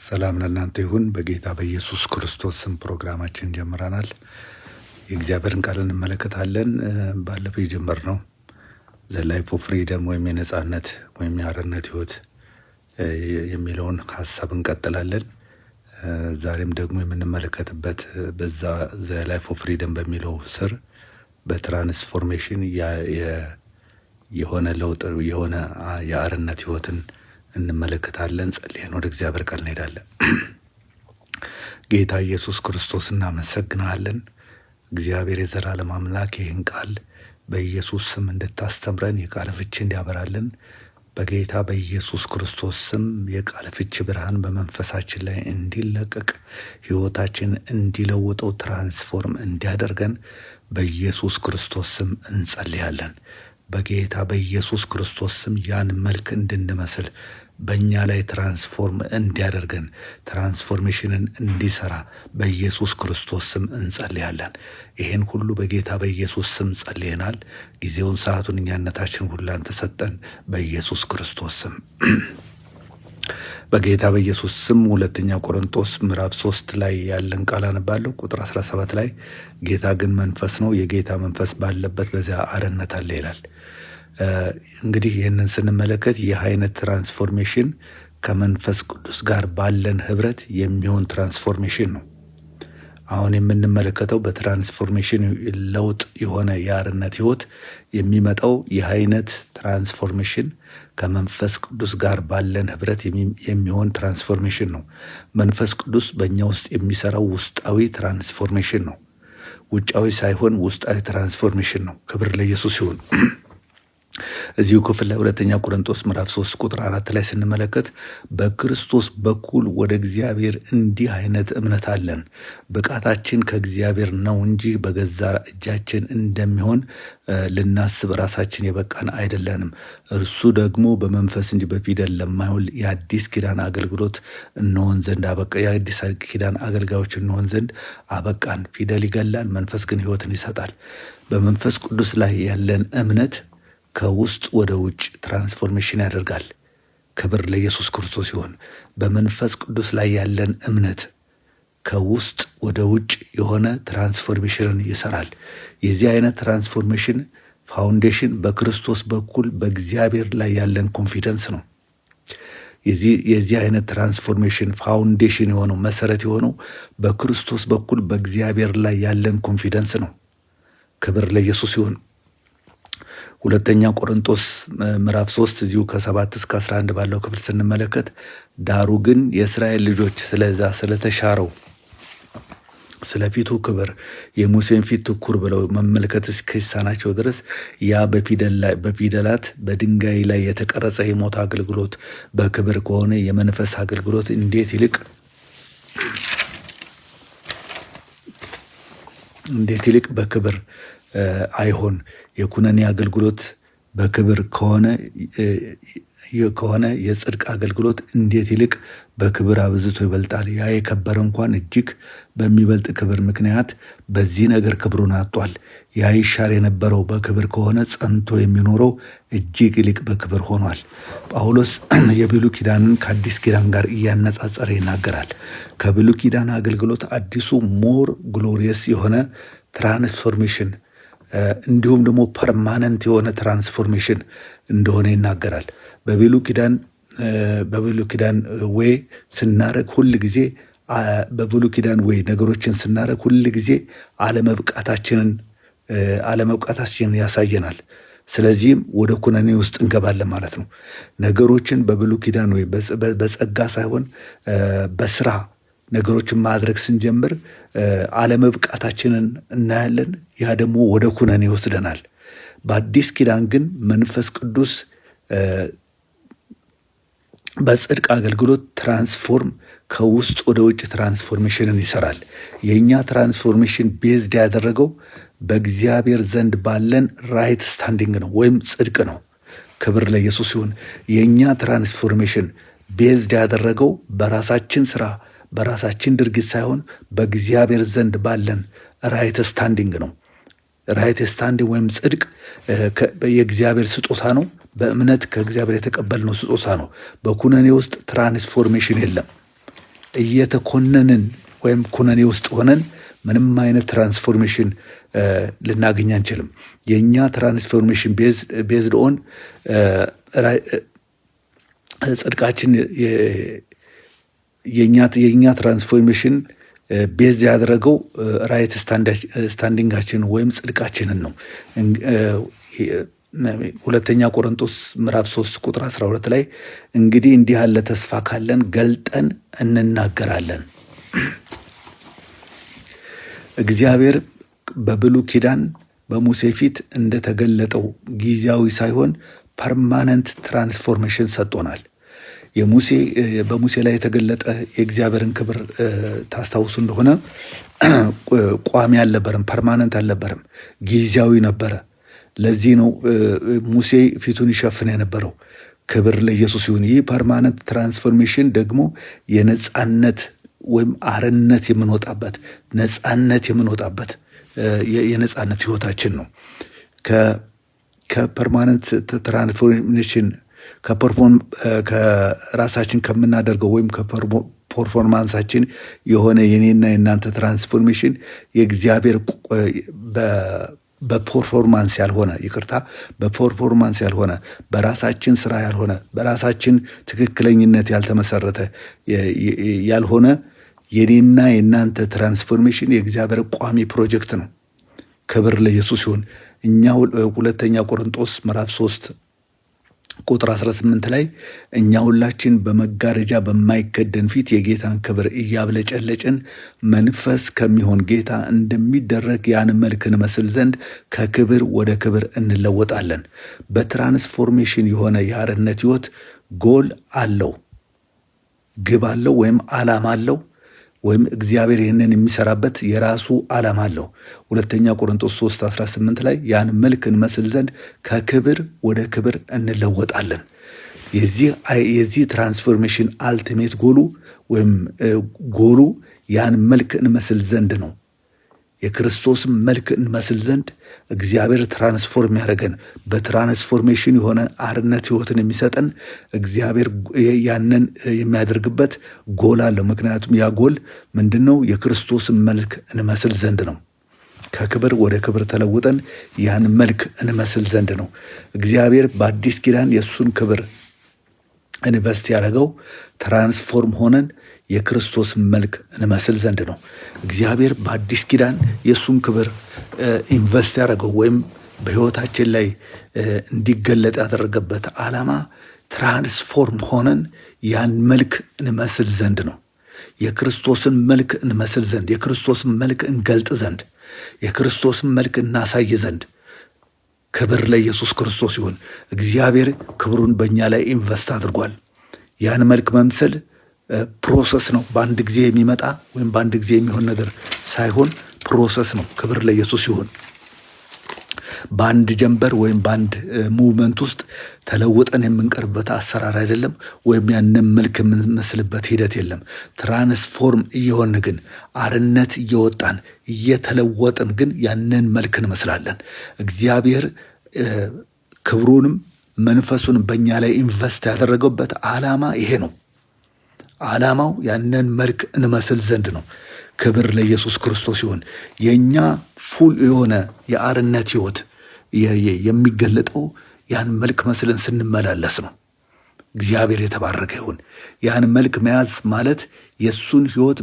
ሰላም ለእናንተ ይሁን። በጌታ በኢየሱስ ክርስቶስ ስም ፕሮግራማችን ጀምረናል። የእግዚአብሔርን ቃል እንመለከታለን። ባለፈው የጀመርነው ዘ ላይፍ ኦፍ ፍሪደም ወይም የነጻነት ወይም የአርነት ህይወት የሚለውን ሐሳብ እንቀጥላለን። ዛሬም ደግሞ የምንመለከትበት በዛ ዘ ላይፍ ኦፍ ፍሪደም በሚለው ስር በትራንስፎርሜሽን የሆነ ለውጥ የሆነ የአርነት ህይወትን እንመለከታለን። ጸልየን ወደ እግዚአብሔር ቃል እንሄዳለን። ጌታ ኢየሱስ ክርስቶስ እናመሰግናለን። እግዚአብሔር የዘላለም አምላክ ይህን ቃል በኢየሱስ ስም እንድታስተምረን የቃል ፍቺ እንዲያበራልን በጌታ በኢየሱስ ክርስቶስ ስም የቃል ፍቺ ብርሃን በመንፈሳችን ላይ እንዲለቀቅ ህይወታችን እንዲለውጠው ትራንስፎርም እንዲያደርገን በኢየሱስ ክርስቶስ ስም እንጸልያለን። በጌታ በኢየሱስ ክርስቶስ ስም ያን መልክ እንድንመስል በእኛ ላይ ትራንስፎርም እንዲያደርገን ትራንስፎርሜሽንን እንዲሰራ በኢየሱስ ክርስቶስ ስም እንጸልያለን። ይህን ሁሉ በጌታ በኢየሱስ ስም ጸልየናል። ጊዜውን ሰዓቱን እኛነታችን ሁሉ አንተ ሰጠን በኢየሱስ ክርስቶስ ስም። በጌታ በኢየሱስ ስም 2 ቆሮንቶስ ምዕራፍ 3 ላይ ያለን ቃል አነባለሁ። ቁጥር 17 ላይ ጌታ ግን መንፈስ ነው፣ የጌታ መንፈስ ባለበት በዚያ አርነት አለ ይላል። እንግዲህ ይህንን ስንመለከት ይህ አይነት ትራንስፎርሜሽን ከመንፈስ ቅዱስ ጋር ባለን ህብረት የሚሆን ትራንስፎርሜሽን ነው። አሁን የምንመለከተው በትራንስፎርሜሽን ለውጥ የሆነ የአርነት ህይወት የሚመጣው ይህ አይነት ትራንስፎርሜሽን ከመንፈስ ቅዱስ ጋር ባለን ህብረት የሚሆን ትራንስፎርሜሽን ነው። መንፈስ ቅዱስ በእኛ ውስጥ የሚሰራው ውስጣዊ ትራንስፎርሜሽን ነው። ውጫዊ ሳይሆን ውስጣዊ ትራንስፎርሜሽን ነው። ክብር ለኢየሱስ ይሁን። እዚሁ ክፍል ላይ 2 ቆሮንቶስ ምዕራፍ 3 ቁጥር 4 ላይ ስንመለከት በክርስቶስ በኩል ወደ እግዚአብሔር እንዲህ አይነት እምነት አለን፣ ብቃታችን ከእግዚአብሔር ነው እንጂ በገዛ እጃችን እንደሚሆን ልናስብ ራሳችን የበቃን አይደለንም። እርሱ ደግሞ በመንፈስ እንጂ በፊደል ለማይሆን የአዲስ ኪዳን አገልግሎት እንሆን ዘንድ የአዲስ ኪዳን አገልጋዮች እንሆን ዘንድ አበቃን። ፊደል ይገላል፣ መንፈስ ግን ህይወትን ይሰጣል። በመንፈስ ቅዱስ ላይ ያለን እምነት ከውስጥ ወደ ውጭ ትራንስፎርሜሽን ያደርጋል። ክብር ለኢየሱስ ክርስቶስ ይሁን። በመንፈስ ቅዱስ ላይ ያለን እምነት ከውስጥ ወደ ውጭ የሆነ ትራንስፎርሜሽንን ይሰራል። የዚህ አይነት ትራንስፎርሜሽን ፋውንዴሽን በክርስቶስ በኩል በእግዚአብሔር ላይ ያለን ኮንፊደንስ ነው። የዚህ አይነት ትራንስፎርሜሽን ፋውንዴሽን የሆነው መሰረት የሆነው በክርስቶስ በኩል በእግዚአብሔር ላይ ያለን ኮንፊደንስ ነው። ክብር ለኢየሱስ ይሁን። 2 ቆሮንቶስ ምዕራፍ 3 እዚሁ ከ7 እስከ 11 ባለው ክፍል ስንመለከት ዳሩ ግን የእስራኤል ልጆች ስለተሻረው ስለፊቱ ክብር የሙሴን ፊት ትኩር ብለው መመልከት እስኪሳናቸው ድረስ ያ በፊደላት በድንጋይ ላይ የተቀረጸ የሞት አገልግሎት በክብር ከሆነ የመንፈስ አገልግሎት እንዴት ይልቅ በክብር አይሆን። የኩነኔ አገልግሎት በክብር ከሆነ የጽድቅ አገልግሎት እንዴት ይልቅ በክብር አብዝቶ ይበልጣል። ያ የከበረ እንኳን እጅግ በሚበልጥ ክብር ምክንያት በዚህ ነገር ክብሩን አጥቷል። ያ ይሻር የነበረው በክብር ከሆነ ጸንቶ የሚኖረው እጅግ ይልቅ በክብር ሆኗል። ጳውሎስ የብሉይ ኪዳንን ከአዲስ ኪዳን ጋር እያነጻጸረ ይናገራል። ከብሉይ ኪዳን አገልግሎት አዲሱ ሞር ግሎሪየስ የሆነ ትራንስፎርሜሽን እንዲሁም ደግሞ ፐርማነንት የሆነ ትራንስፎርሜሽን እንደሆነ ይናገራል። በብሉይ ኪዳን ወይ ስናረግ ሁል ጊዜ በብሉይ ኪዳን ወይ ነገሮችን ስናረግ ሁል ጊዜ አለመብቃታችንን ያሳየናል። ስለዚህም ወደ ኩነኔ ውስጥ እንገባለን ማለት ነው። ነገሮችን በብሉይ ኪዳን ወይ በጸጋ ሳይሆን በስራ ነገሮችን ማድረግ ስንጀምር አለመብቃታችንን እናያለን። ያ ደግሞ ወደ ኩነኔ ይወስደናል። በአዲስ ኪዳን ግን መንፈስ ቅዱስ በጽድቅ አገልግሎት ትራንስፎርም ከውስጥ ወደ ውጭ ትራንስፎርሜሽንን ይሰራል። የእኛ ትራንስፎርሜሽን ቤዝድ ያደረገው በእግዚአብሔር ዘንድ ባለን ራይት ስታንዲንግ ነው ወይም ጽድቅ ነው። ክብር ለኢየሱስ ይሁን። የእኛ ትራንስፎርሜሽን ቤዝድ ያደረገው በራሳችን ስራ በራሳችን ድርጊት ሳይሆን በእግዚአብሔር ዘንድ ባለን ራይት ስታንዲንግ ነው። ራይት ስታንዲንግ ወይም ጽድቅ የእግዚአብሔር ስጦታ ነው። በእምነት ከእግዚአብሔር የተቀበልነው ስጦታ ነው። በኩነኔ ውስጥ ትራንስፎርሜሽን የለም። እየተኮነንን ወይም ኩነኔ ውስጥ ሆነን ምንም አይነት ትራንስፎርሜሽን ልናገኝ አንችልም። የእኛ ትራንስፎርሜሽን ቤዝድ ኦን ጽድቃችን የእኛ ትራንስፎርሜሽን ቤዝ ያደረገው ራይት ስታንዲንጋችን ወይም ጽድቃችንን ነው። ሁለተኛ ቆሮንቶስ ምዕራፍ 3 ቁጥር 12 ላይ እንግዲህ እንዲህ ያለ ተስፋ ካለን ገልጠን እንናገራለን። እግዚአብሔር በብሉይ ኪዳን በሙሴ ፊት እንደተገለጠው ጊዜያዊ ሳይሆን ፐርማነንት ትራንስፎርሜሽን ሰጥቶናል። በሙሴ ላይ የተገለጠ የእግዚአብሔርን ክብር ታስታውሱ እንደሆነ ቋሚ አልነበረም፣ ፐርማነንት አልነበረም፣ ጊዜያዊ ነበረ። ለዚህ ነው ሙሴ ፊቱን ይሸፍን የነበረው። ክብር ለኢየሱስ ይሁን። ይህ ፐርማነንት ትራንስፎርሜሽን ደግሞ የነጻነት ወይም አርነት የምንወጣበት ነጻነት የምንወጣበት የነጻነት ህይወታችን ነው። ከፐርማነንት ትራንስፎርሜሽን ከራሳችን ከምናደርገው ወይም ከፐርፎርማንሳችን የሆነ የኔና የእናንተ ትራንስፎርሜሽን የእግዚአብሔር በፐርፎርማንስ ያልሆነ በራሳችን ስራ ያልሆነ በራሳችን ትክክለኝነት ያልተመሰረተ ያልሆነ የኔና የእናንተ ትራንስፎርሜሽን የእግዚአብሔር ቋሚ ፕሮጀክት ነው። ክብር ለኢየሱስ ይሁን። እኛ ሁለተኛ ቆሮንቶስ ምዕራፍ 3 ቁጥር 18 ላይ እኛ ሁላችን በመጋረጃ በማይከደን ፊት የጌታን ክብር እያብለጨለጭን መንፈስ ከሚሆን ጌታ እንደሚደረግ ያን መልክ እንመስል ዘንድ ከክብር ወደ ክብር እንለወጣለን። በትራንስፎርሜሽን የሆነ የአርነት ህይወት ጎል አለው፣ ግብ አለው ወይም ዓላማ አለው፣ ወይም እግዚአብሔር ይህንን የሚሰራበት የራሱ ዓላማ አለው። ሁለተኛ ቆሮንቶስ 3:18 ላይ ያን መልክ እንመስል ዘንድ ከክብር ወደ ክብር እንለወጣለን። የዚህ ትራንስፎርሜሽን አልቲሜት ጎሉ ወይም ጎሉ ያን መልክ እንመስል ዘንድ ነው። የክርስቶስን መልክ እንመስል ዘንድ እግዚአብሔር ትራንስፎርም ያደረገን በትራንስፎርሜሽን የሆነ አርነት ህይወትን የሚሰጠን እግዚአብሔር ያንን የሚያደርግበት ጎል አለው። ምክንያቱም ያ ጎል ምንድነው? የክርስቶስን መልክ እንመስል ዘንድ ነው። ከክብር ወደ ክብር ተለውጠን ያን መልክ እንመስል ዘንድ ነው። እግዚአብሔር በአዲስ ኪዳን የእሱን ክብር ኢንቨስት ያደረገው ትራንስፎርም ሆነን የክርስቶስን መልክ እንመስል ዘንድ ነው። እግዚአብሔር በአዲስ ኪዳን የእሱን ክብር ኢንቨስት ያደረገው ወይም በህይወታችን ላይ እንዲገለጥ ያደረገበት ዓላማ ትራንስፎርም ሆነን ያን መልክ እንመስል ዘንድ ነው። የክርስቶስን መልክ እንመስል ዘንድ፣ የክርስቶስን መልክ እንገልጥ ዘንድ፣ የክርስቶስን መልክ እናሳይ ዘንድ። ክብር ለኢየሱስ ክርስቶስ ይሁን። እግዚአብሔር ክብሩን በእኛ ላይ ኢንቨስት አድርጓል። ያን መልክ መምሰል ፕሮሰስ ነው። በአንድ ጊዜ የሚመጣ ወይም በአንድ ጊዜ የሚሆን ነገር ሳይሆን ፕሮሰስ ነው። ክብር ለኢየሱስ ይሁን። በአንድ ጀንበር ወይም በአንድ ሙቭመንት ውስጥ ተለውጠን የምንቀርበት አሰራር አይደለም። ወይም ያንን መልክ የምንመስልበት ሂደት የለም። ትራንስፎርም እየሆን ግን አርነት እየወጣን እየተለወጥን ግን ያንን መልክ እንመስላለን። እግዚአብሔር ክብሩንም መንፈሱን በእኛ ላይ ኢንቨስት ያደረገበት ዓላማ ይሄ ነው። ዓላማው ያንን መልክ እንመስል ዘንድ ነው። ክብር ለኢየሱስ ክርስቶስ ይሁን። የእኛ ፉል የሆነ የአርነት ህይወት የሚገለጠው ያን መልክ መስለን ስንመላለስ ነው። እግዚአብሔር የተባረከ ይሁን። ያን መልክ መያዝ ማለት የእሱን ህይወት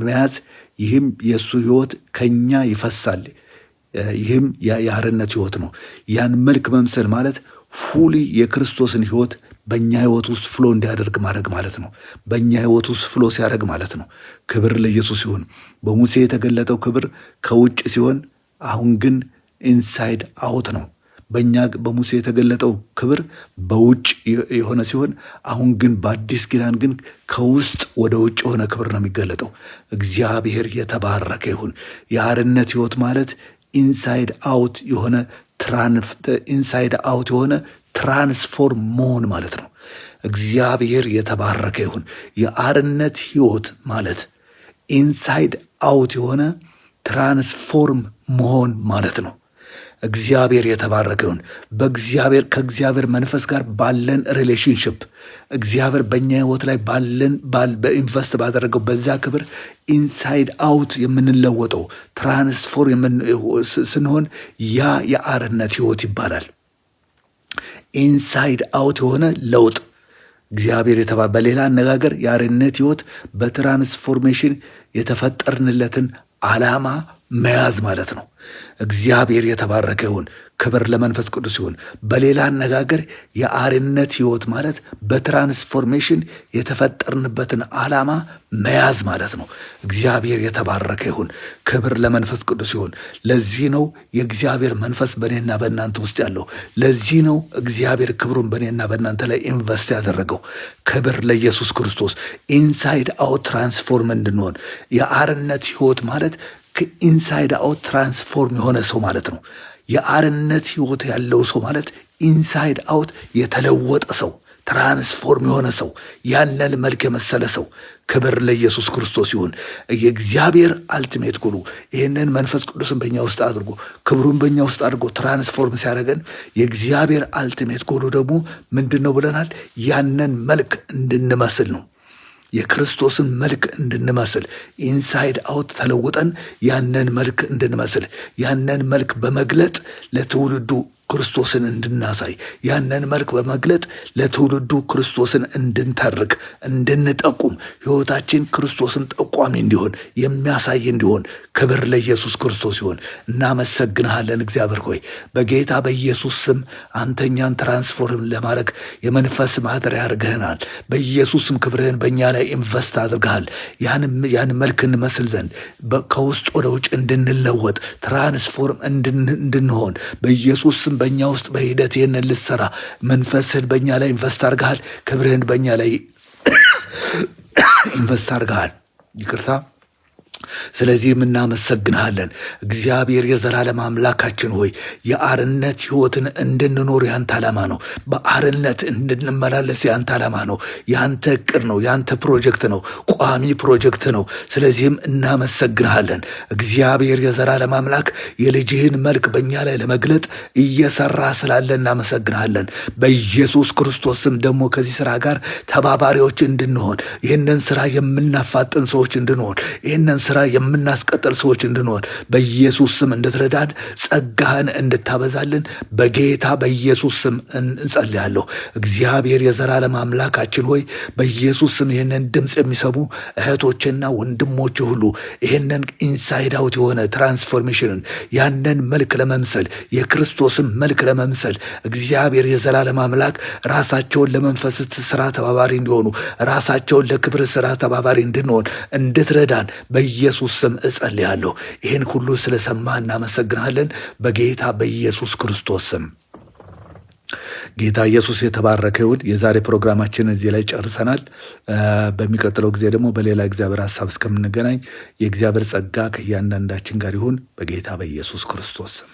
መያዝ፣ ይህም የእሱ ህይወት ከኛ ይፈሳል። ይህም የአርነት ህይወት ነው። ያን መልክ መምሰል ማለት ፉሊ የክርስቶስን ህይወት በእኛ ህይወት ውስጥ ፍሎ እንዲያደርግ ማድረግ ማለት ነው። በእኛ ህይወት ውስጥ ፍሎ ሲያደርግ ማለት ነው። ክብር ለኢየሱስ ይሁን። በሙሴ የተገለጠው ክብር ከውጭ ሲሆን አሁን ግን ኢንሳይድ አውት ነው። በሙሴ የተገለጠው ክብር በውጭ የሆነ ሲሆን አሁን ግን በአዲስ ኪዳን ግን ከውስጥ ወደ ውጭ የሆነ ክብር ነው የሚገለጠው። እግዚአብሔር የተባረከ ይሁን። የአርነት ህይወት ማለት ኢንሳይድ አውት የሆነ ትራንስፎርም መሆን ማለት ነው። እግዚአብሔር የተባረከ ይሁን። የአርነት ህይወት ማለት ኢንሳይድ አውት የሆነ ትራንስፎርም መሆን ማለት ነው። እግዚአብሔር የተባረከ ይሁን። ከእግዚአብሔር መንፈስ ጋር ባለን ሪሌሽንሽፕ እግዚአብሔር በእኛ ህይወት ላይ በኢንቨስት ባደረገው በዛ ክብር ኢንሳይድ አውት የምንለወጠው ትራንስፎርም ስንሆን ያ የአርነት ህይወት ይባላል። ኢንሳይድ አውት የሆነ ለውጥ እግዚአብሔር በሌላ አነጋገር የአርነት ህይወት በትራንስፎርሜሽን የተፈጠርንለትን ዓላማ መያዝ ማለት ነው። እግዚአብሔር የተባረከ ይሁን። ክብር ለመንፈስ ቅዱስ ይሁን። በሌላ አነጋገር የአርነት ህይወት ማለት በትራንስፎርሜሽን የተፈጠርንበትን ዓላማ መያዝ ማለት ነው። እግዚአብሔር የተባረከ ይሁን። ክብር ለመንፈስ ቅዱስ ይሁን። ለዚህ ነው የእግዚአብሔር መንፈስ በእኔና በእናንተ ውስጥ ያለው። ለዚህ ነው እግዚአብሔር ክብሩን በእኔና በእናንተ ላይ ኢንቨስት ያደረገው። ክብር ለኢየሱስ ክርስቶስ። ኢንሳይድ አውት ትራንስፎርም እንድንሆን የአርነት ህይወት ማለት ከኢንሳይድ አውት ትራንስፎርም የሆነ ሰው ማለት ነው። የአርነት ህይወት ያለው ሰው ማለት ኢንሳይድ አውት የተለወጠ ሰው፣ ትራንስፎርም የሆነ ሰው፣ ያንን መልክ የመሰለ ሰው። ክብር ለኢየሱስ ክርስቶስ ይሁን። የእግዚአብሔር አልቲሜት ጎሉ ይህንን መንፈስ ቅዱስን በእኛ ውስጥ አድርጎ ክብሩን በእኛ ውስጥ አድርጎ ትራንስፎርም ሲያደርገን የእግዚአብሔር አልቲሜት ጎሉ ደግሞ ምንድን ነው ብለናል? ያንን መልክ እንድንመስል ነው። የክርስቶስን መልክ እንድንመስል ኢንሳይድ አውት ተለውጠን ያንን መልክ እንድንመስል ያንን መልክ በመግለጥ ለትውልዱ ክርስቶስን እንድናሳይ ያንን መልክ በመግለጥ ለትውልዱ ክርስቶስን እንድንተርክ እንድንጠቁም ሕይወታችን ክርስቶስን ጠቋሚ እንዲሆን የሚያሳይ እንዲሆን ክብር ለኢየሱስ ክርስቶስ ይሁን። እናመሰግንሃለን እግዚአብሔር ሆይ በጌታ በኢየሱስ ስም አንተኛን ትራንስፎርም ለማድረግ የመንፈስ ማደሪያ አድርገህናል። በኢየሱስ ስም ክብርህን በእኛ ላይ ኢንቨስት አድርገሃል። ያን መልክ እንመስል ዘንድ ከውስጥ ወደ ውጭ እንድንለወጥ ትራንስፎርም እንድንሆን በኢየሱስ ስም በእኛ ውስጥ በሂደት ይህንን ልትሰራ መንፈስህን በእኛ ላይ ኢንቨስት አድርገሃል። ክብርህን በእኛ ላይ ኢንቨስት አድርገሃል። ይቅርታ። ስለዚህም እናመሰግንሃለን እግዚአብሔር የዘላለም አምላካችን ሆይ የአርነት ህይወትን እንድንኖር ያንተ ዓላማ ነው። በአርነት እንድንመላለስ ያንተ ዓላማ ነው። ያንተ እቅድ ነው። ያንተ ፕሮጀክት ነው። ቋሚ ፕሮጀክት ነው። ስለዚህም እናመሰግንሃለን እግዚአብሔር የዘላለም አምላክ የልጅህን መልክ በእኛ ላይ ለመግለጥ እየሰራ ስላለ እናመሰግንሃለን። በኢየሱስ ክርስቶስም ደግሞ ከዚህ ስራ ጋር ተባባሪዎች እንድንሆን ይህንን ስራ የምናፋጥን ሰዎች እንድንሆን ይህንን ስራ የምናስቀጥል ሰዎች እንድንሆን በኢየሱስ ስም እንድትረዳን ጸጋህን እንድታበዛልን በጌታ በኢየሱስ ስም እንጸልያለሁ። እግዚአብሔር የዘላለም አምላካችን ሆይ በኢየሱስ ስም ይህንን ድምፅ የሚሰሙ እህቶችና ወንድሞች ሁሉ ይህንን ኢንሳይድ አውት የሆነ ትራንስፎርሜሽንን ያንን መልክ ለመምሰል የክርስቶስን መልክ ለመምሰል እግዚአብሔር የዘላለም አምላክ ራሳቸውን ለመንፈስ ስራ ተባባሪ እንዲሆኑ ራሳቸውን ለክብር ስራ ተባባሪ እንድንሆን እንድትረዳን በኢየሱስ ስም እጸልያለሁ። ይህን ሁሉ ስለሰማ እናመሰግናለን በጌታ በኢየሱስ ክርስቶስ ስም። ጌታ ኢየሱስ የተባረከ ይሁን። የዛሬ ፕሮግራማችን እዚህ ላይ ጨርሰናል። በሚቀጥለው ጊዜ ደግሞ በሌላ እግዚአብሔር ሐሳብ እስከምንገናኝ የእግዚአብሔር ጸጋ ከእያንዳንዳችን ጋር ይሁን በጌታ በኢየሱስ ክርስቶስ ስም።